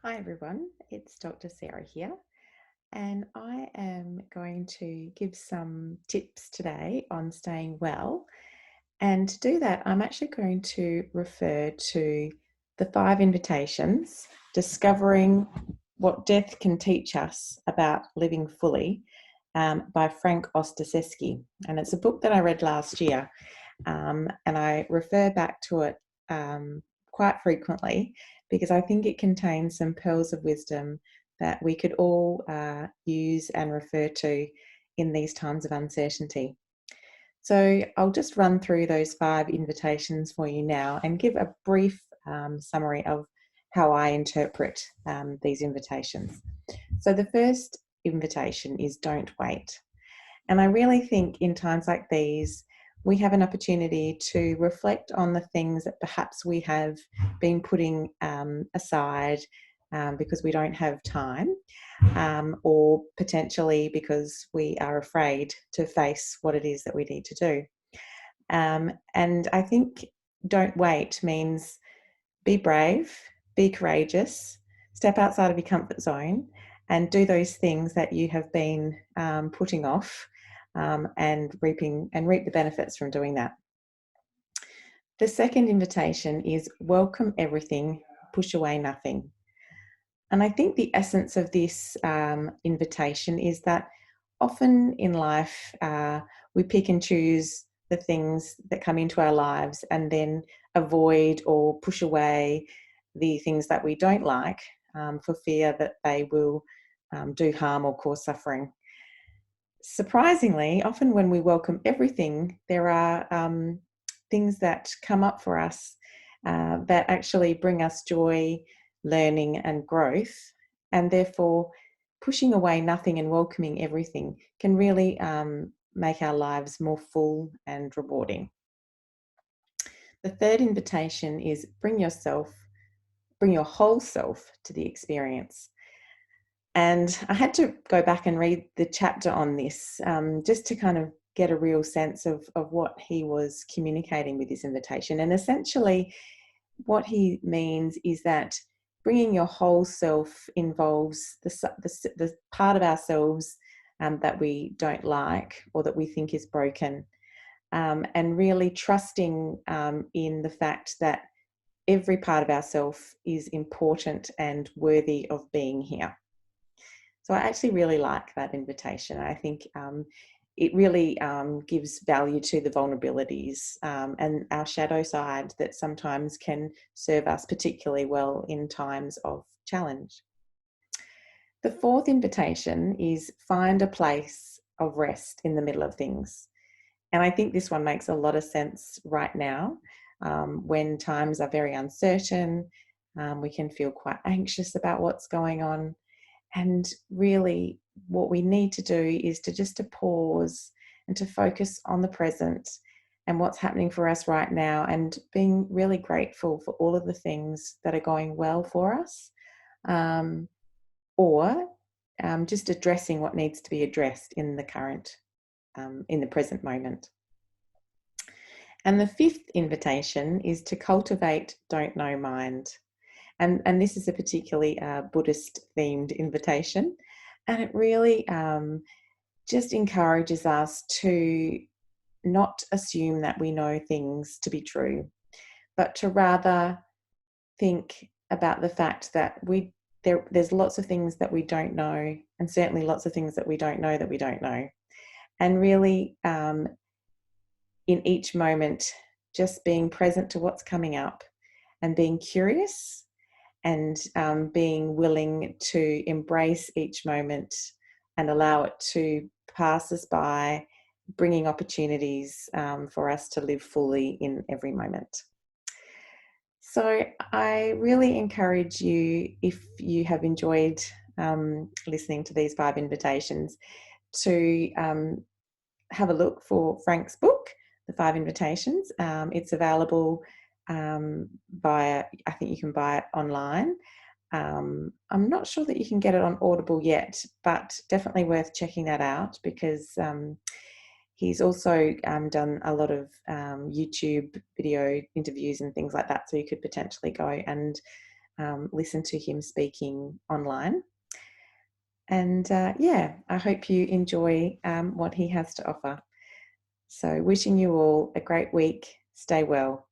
Hi everyone, it's Dr. Sarah here, and I am going to give some tips today on staying well. And to do that, I'm actually going to refer to the 5 invitations, discovering what death can teach us about living fully, by Frank Ostaseski. And it's a book that I read last year, and I refer back to it quite frequently because I think it contains some pearls of wisdom that we could all use and refer to in these times of uncertainty. So I'll just run through those 5 invitations for you now and give a brief summary of how I interpret these invitations. So the first invitation is don't wait. And I really think in times like these, we have an opportunity to reflect on the things that perhaps we have been putting aside because we don't have time, or potentially because we are afraid to face what it is that we need to do. And I think don't wait means be brave, be courageous, step outside of your comfort zone, and do those things that you have been putting off, and reap the benefits from doing that. The second invitation is welcome everything, push away nothing. And I think the essence of this invitation is that often in life, we pick and choose the things that come into our lives and then avoid or push away the things that we don't like, for fear that they will do harm or cause suffering. Surprisingly, often when we welcome everything, there are things that come up for us that actually bring us joy, learning, and growth. And therefore, pushing away nothing and welcoming everything can really make our lives more full and rewarding. The third invitation is bring your whole self to the experience. And I had to go back and read the chapter on this, just to kind of get a real sense of what he was communicating with this invitation. And essentially, what he means is that bringing your whole self involves the part of ourselves that we don't like or that we think is broken, and really trusting in the fact that every part of ourself is important and worthy of being here. So I actually really like that invitation. I think it really gives value to the vulnerabilities and our shadow side that sometimes can serve us particularly well in times of challenge. The fourth invitation is find a place of rest in the middle of things. And I think this one makes a lot of sense right now, when times are very uncertain. We can feel quite anxious about what's going on. And really, what we need to do is to pause and to focus on the present and what's happening for us right now, and being really grateful for all of the things that are going well for us, um, or just addressing what needs to be addressed in the current, in the present moment. And the fifth invitation is to cultivate don't know mind. And this is a particularly Buddhist themed invitation. And it really just encourages us to not assume that we know things to be true, but to rather think about the fact that there's lots of things that we don't know, and certainly lots of things that we don't know that we don't know. And really, in each moment, just being present to what's coming up and being curious, and being willing to embrace each moment and allow it to pass us by, bringing opportunities for us to live fully in every moment. So I really encourage you, if you have enjoyed listening to these 5 invitations, to have a look for Frank's book, The 5 Invitations. It's available via, I think you can buy it online. I'm not sure that you can get it on Audible yet, but definitely worth checking that out, because he's also done a lot of YouTube video interviews and things like that. So you could potentially go and listen to him speaking online. And yeah, I hope you enjoy what he has to offer. So wishing you all a great week. Stay well.